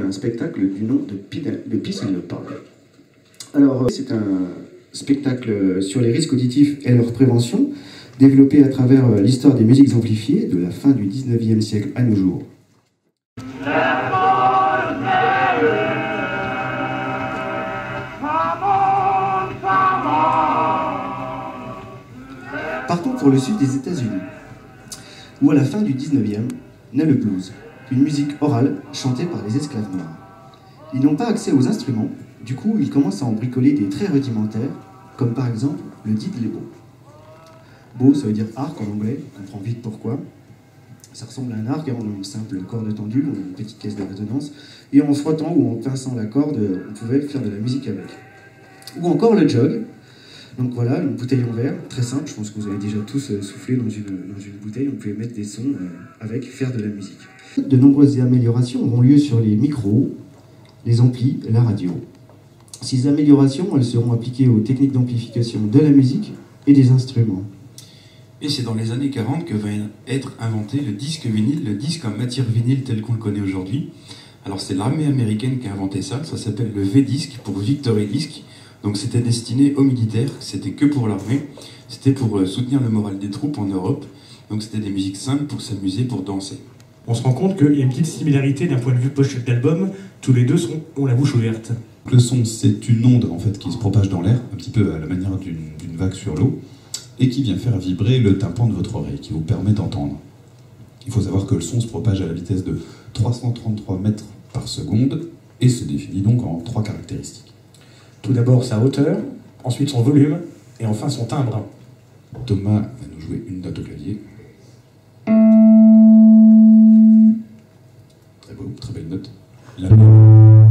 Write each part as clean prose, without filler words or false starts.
un spectacle du nom de Peace and Love. Pardon. Alors, c'est un spectacle sur les risques auditifs et leur prévention, développé à travers l'histoire des musiques amplifiées de la fin du 19e siècle à nos jours. Partons pour le sud des États-Unis, où à la fin du 19e naît le blues, une musique orale chantée par les esclaves noirs. Ils n'ont pas accès aux instruments, du coup ils commencent à en bricoler des très rudimentaires, comme par exemple le diddley bow. Bow, ça veut dire arc en anglais, on comprend vite pourquoi. Ça ressemble à un arc, on a une simple corde tendue, on a une petite caisse de résonance, et en frottant ou en pinçant la corde, on pouvait faire de la musique avec. Ou encore le jug. Donc voilà, une bouteille en verre, très simple, je pense que vous avez déjà tous soufflé dans une bouteille, on pouvait mettre des sons avec, faire de la musique. De nombreuses améliorations auront lieu sur les micros, les amplis, la radio. Ces améliorations, elles seront appliquées aux techniques d'amplification de la musique et des instruments. Et c'est dans les années 40 que va être inventé le disque vinyle, le disque en matière vinyle tel qu'on le connaît aujourd'hui. Alors c'est l'armée américaine qui a inventé ça, ça s'appelle le V-disque pour Victory Disc. Donc c'était destiné aux militaires, c'était que pour l'armée, c'était pour soutenir le moral des troupes en Europe. Donc c'était des musiques simples pour s'amuser, pour danser. On se rend compte qu'il y a une petite similarité d'un point de vue pochette d'album, tous les deux ont la bouche ouverte. Le son, c'est une onde en fait qui se propage dans l'air, un petit peu à la manière d'une vague sur l'eau, et qui vient faire vibrer le tympan de votre oreille, qui vous permet d'entendre. Il faut savoir que le son se propage à la vitesse de 333 mètres par seconde, et se définit donc en 3 caractéristiques. Tout d'abord sa hauteur, ensuite son volume, et enfin son timbre. Thomas va nous jouer une note au clavier. Très beau, très belle note. La même.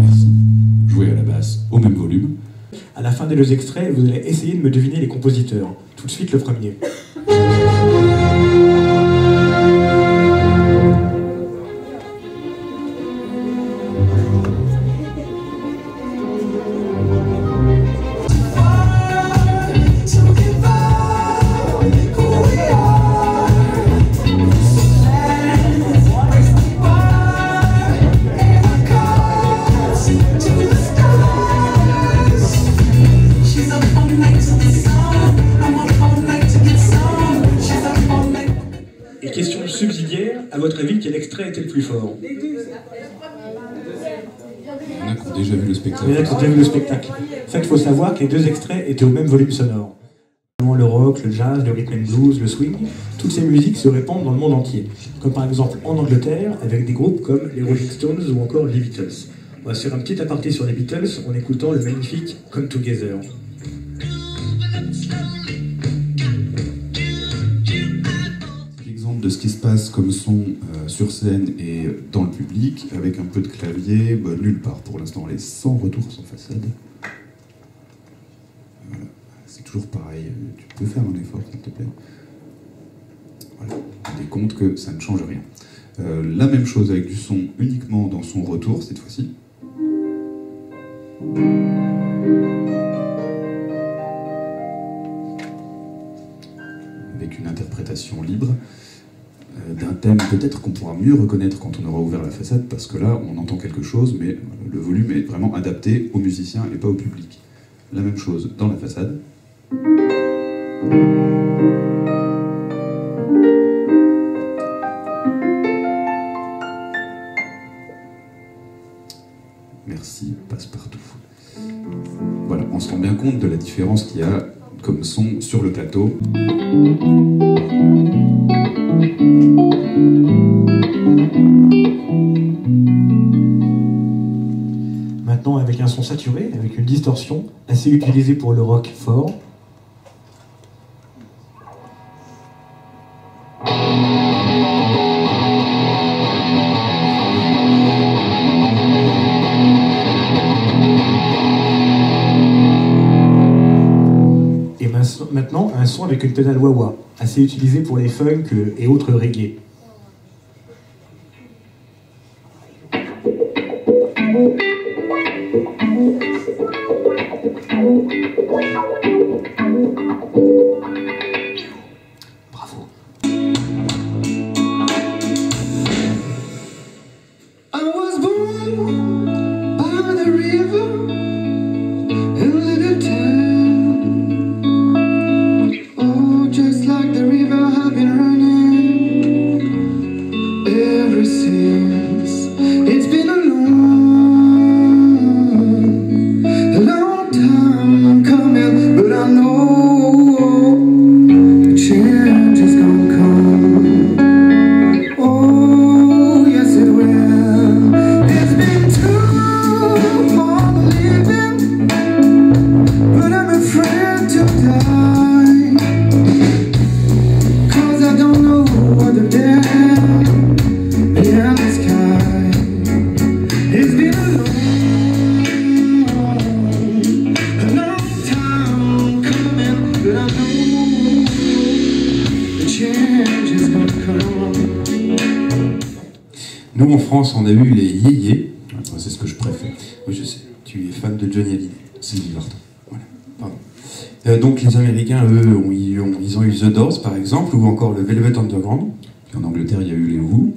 Merci. Jouer à la basse au même volume. À la fin des 2 extraits, vous allez essayer de me deviner les compositeurs. Tout de suite le premier. Et question subsidiaire, à votre avis, quel extrait était le plus fort? Il y en a qui ont déjà vu le spectacle. Il y en a qui ont déjà vu le spectacle. En fait, il faut savoir que les 2 extraits étaient au même volume sonore. Le rock, le jazz, le rhythm and blues, le swing, toutes ces musiques se répandent dans le monde entier. Comme par exemple en Angleterre, avec des groupes comme les Rolling Stones ou encore les Beatles. On va se faire un petit aparté sur les Beatles en écoutant le magnifique Come Together. De ce qui se passe comme son sur scène et dans le public, avec un peu de clavier, nulle part pour l'instant, on est sans retour, sans façade. Voilà. C'est toujours pareil, tu peux faire un effort s'il te plaît. Voilà, on rend compte que ça ne change rien. La même chose avec du son uniquement dans son retour cette fois-ci. Avec une interprétation libre. D'un thème peut-être qu'on pourra mieux reconnaître quand on aura ouvert la façade, parce que là on entend quelque chose, mais le volume est vraiment adapté aux musiciens et pas au public. La même chose dans la façade. Merci, passe-partout. Voilà, on se rend bien compte de la différence qu'il y a comme son sur le plateau. Maintenant avec un son saturé, avec une distorsion, assez utilisée pour le rock fort. Et maintenant un son avec une pédale wah-wah, assez utilisé pour les funk et autres reggae. Bravo. Nous, en France, on a eu les yéyés. C'est ce que je préfère. Oui, je sais, tu es fan de Johnny Hallyday. Sylvie Vartan. Voilà, pardon. Donc les Américains, eux, ils ont eu The Doors, par exemple, ou encore le Velvet Underground. Puis en Angleterre, il y a eu les Who.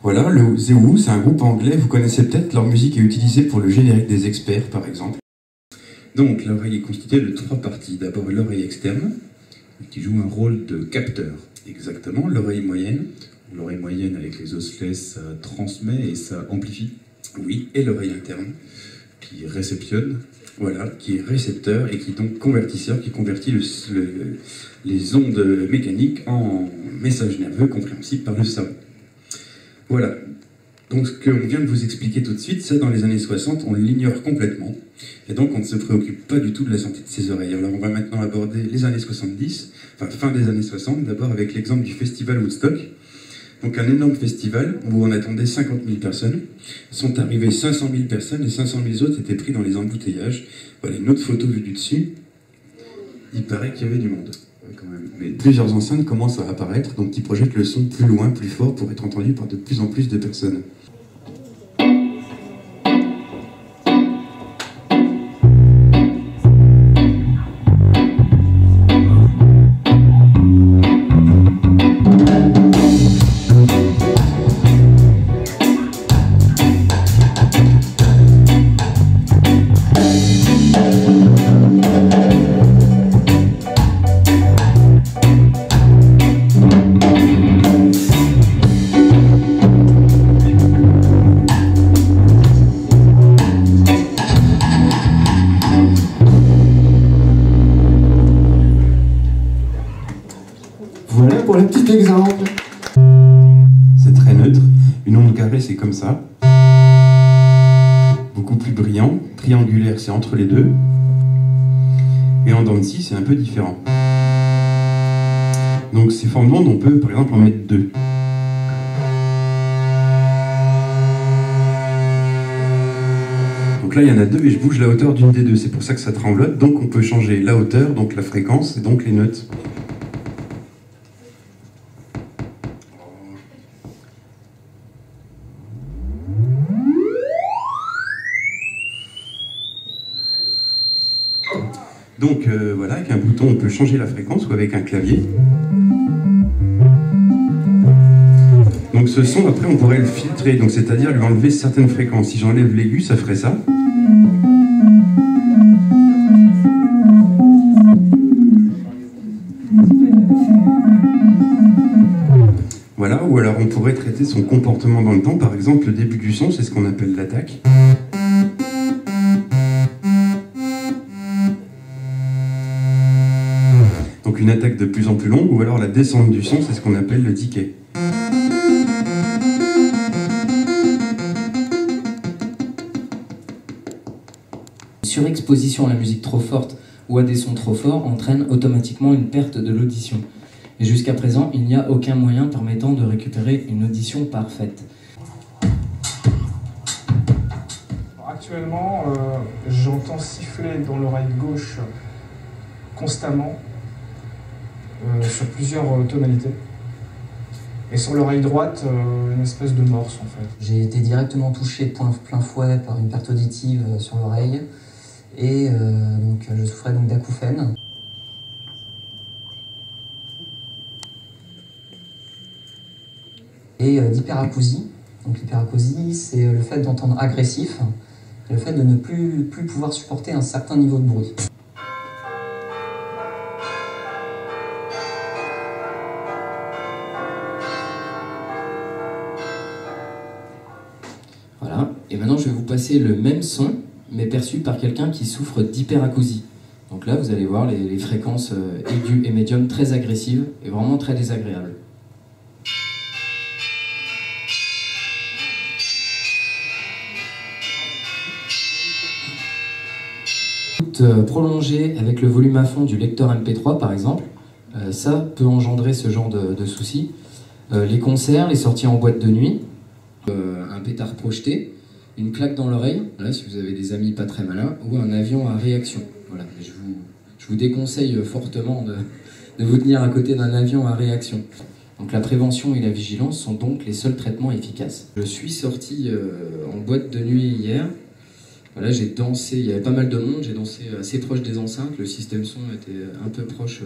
Voilà, The Who, c'est un groupe anglais, vous connaissez peut-être, leur musique est utilisée pour le générique des Experts, par exemple. Donc l'oreille est constituée de 3 parties. D'abord l'oreille externe, qui joue un rôle de capteur. Exactement, l'oreille moyenne. L'oreille moyenne avec les osselets, ça transmet et ça amplifie. Oui, et l'oreille interne, qui réceptionne, voilà, qui est récepteur et qui est donc convertisseur, qui convertit les ondes mécaniques en messages nerveux compréhensibles par le cerveau. Voilà. Donc ce qu'on vient de vous expliquer tout de suite, ça dans les années 60, on l'ignore complètement. Et donc on ne se préoccupe pas du tout de la santé de ses oreilles. Alors on va maintenant aborder les années 70, enfin fin des années 60, d'abord avec l'exemple du festival Woodstock. Donc un énorme festival où on attendait 50 000 personnes. Sont arrivées 500 000 personnes et 500 000 autres étaient pris dans les embouteillages. Voilà une autre photo vue du dessus. Il paraît qu'il y avait du monde. Quand même. Mais plusieurs enceintes commencent à apparaître, donc qui projettent le son plus loin, plus fort, pour être entendu par de plus en plus de personnes. Voilà pour le petit exemple. C'est très neutre. Une onde carrée, c'est comme ça. Beaucoup plus brillant. Triangulaire, c'est entre les deux. Et en dents de scie, c'est un peu différent. Donc ces formes d'ondes, on peut par exemple en mettre 2. Donc là, il y en a 2 et je bouge la hauteur d'une des 2. C'est pour ça que ça tremblote. Donc on peut changer la hauteur, donc la fréquence et donc les notes. Donc voilà, avec un bouton, on peut changer la fréquence ou avec un clavier. Donc ce son, après, on pourrait le filtrer, donc c'est-à-dire lui enlever certaines fréquences. Si j'enlève l'aigu, ça ferait ça. Voilà, ou alors on pourrait traiter son comportement dans le temps. Par exemple, le début du son, c'est ce qu'on appelle l'attaque. Donc une attaque de plus en plus longue, ou alors la descente du son, c'est ce qu'on appelle le decay. Surexposition à la musique trop forte ou à des sons trop forts entraîne automatiquement une perte de l'audition. Et jusqu'à présent, il n'y a aucun moyen permettant de récupérer une audition parfaite. Actuellement, j'entends siffler dans l'oreille gauche constamment sur plusieurs tonalités. Et sur l'oreille droite, une espèce de morse en fait. J'ai été directement touché de plein fouet par une perte auditive sur l'oreille et donc je souffrais donc d'acouphènes. Et d'hyperacousie. Donc l'hyperacousie, c'est le fait d'entendre agressif, et le fait de ne plus pouvoir supporter un certain niveau de bruit. Voilà, et maintenant je vais vous passer le même son, mais perçu par quelqu'un qui souffre d'hyperacousie. Donc là, vous allez voir les fréquences aiguës et médium très agressives et vraiment très désagréables. Prolongé avec le volume à fond du lecteur MP3 par exemple, ça peut engendrer ce genre de soucis. Les concerts, les sorties en boîte de nuit, un pétard projeté, une claque dans l'oreille, voilà, si vous avez des amis pas très malins, ou un avion à réaction. Voilà, je vous déconseille fortement de vous tenir à côté d'un avion à réaction. Donc la prévention et la vigilance sont donc les seuls traitements efficaces. Je suis sorti en boîte de nuit hier. Voilà, j'ai dansé, il y avait pas mal de monde, j'ai dansé assez proche des enceintes, le système son était un peu proche,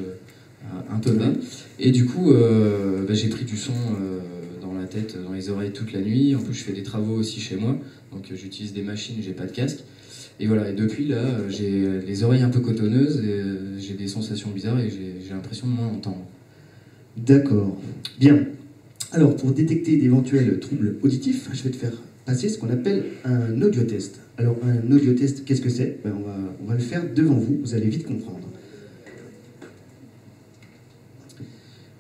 un peu bas. Et du coup, j'ai pris du son dans la tête, dans les oreilles toute la nuit. En plus, je fais des travaux aussi chez moi, donc j'utilise des machines, j'ai pas de casque. Et voilà, et depuis là, j'ai les oreilles un peu cotonneuses, et j'ai des sensations bizarres et j'ai l'impression de moins entendre. D'accord. Bien. Alors, pour détecter d'éventuels troubles auditifs, je vais te faire passer ce qu'on appelle un audiotest. Alors, un audiotest, qu'est-ce que c'est? On va le faire devant vous, vous allez vite comprendre.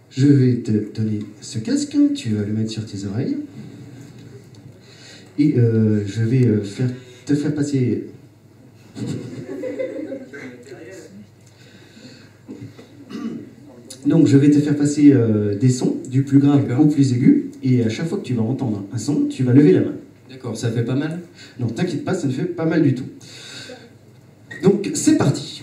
Je vais te donner ce casque, tu vas le mettre sur tes oreilles. Et je vais te faire passer... Donc, je vais te faire passer des sons, du plus grave au plus aigu, et à chaque fois que tu vas entendre un son, tu vas lever la main. D'accord, ça fait pas mal? Non, t'inquiète pas, ça ne fait pas mal du tout. Donc, c'est parti.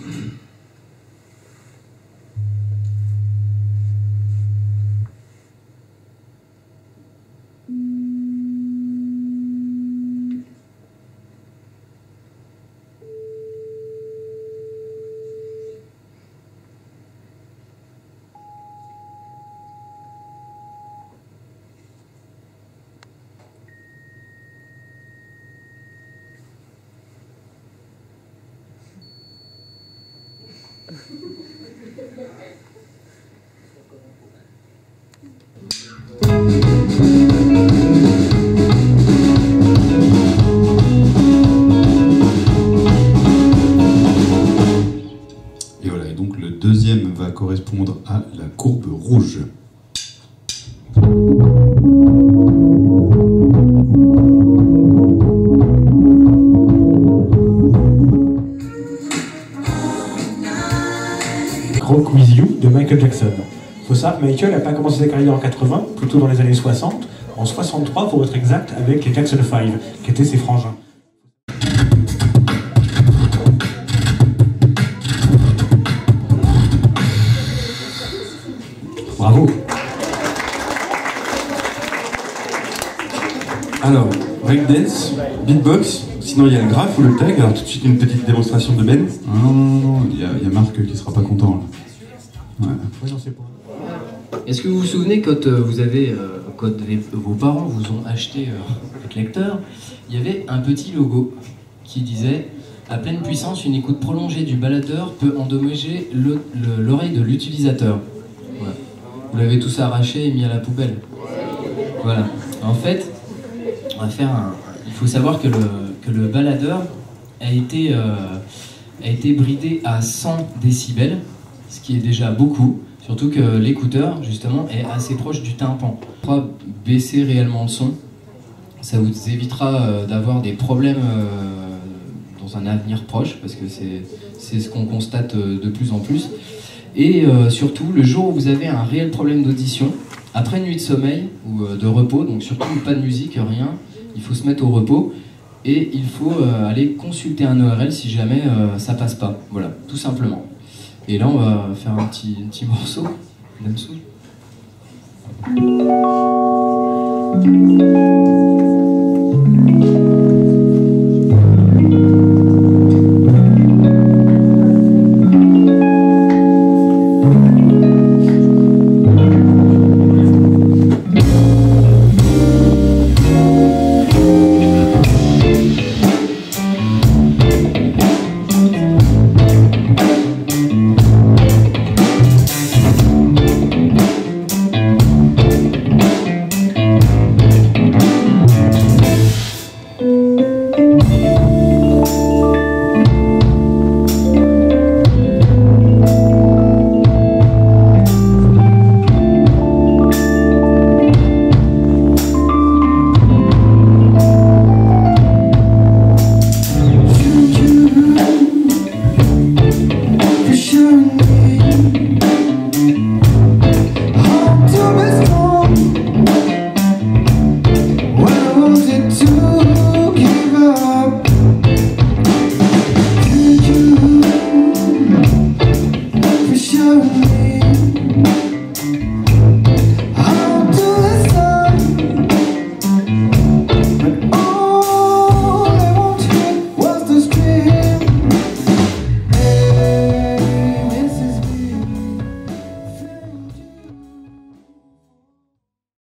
Et voilà, et donc le deuxième va correspondre à la courbe rouge. Rock With You de Michael Jackson. Faut savoir que Michael n'a pas commencé sa carrière en 80, plutôt dans les années 60, en 63 pour être exact, avec les Jackson 5, qui étaient ses frangins. Bravo. Alors, breakdance, beatbox, sinon il y a le graphe ou le tag. Alors tout de suite une petite démonstration de Ben. Non, il y a Marc qui sera pas content là. Ouais. Oui, non, c'est pas. Est-ce que vous vous souvenez quand vos parents vous ont acheté votre lecteur, il y avait un petit logo qui disait « À pleine puissance, une écoute prolongée du baladeur peut endommager l'oreille de l'utilisateur. » Voilà. Vous l'avez tous arraché et mis à la poubelle. Voilà. En fait, on va faire il faut savoir que le baladeur a été bridé à 100 décibels, ce qui est déjà beaucoup. Surtout que l'écouteur, justement, est assez proche du tympan. Pour baisser réellement le son, ça vous évitera d'avoir des problèmes dans un avenir proche, parce que c'est ce qu'on constate de plus en plus. Et surtout, le jour où vous avez un réel problème d'audition, après une nuit de sommeil ou de repos, donc surtout pas de musique, rien, il faut se mettre au repos et il faut aller consulter un ORL si jamais ça passe pas. Voilà, tout simplement. Et là, on va faire un petit morceau d'Amsou. To give up.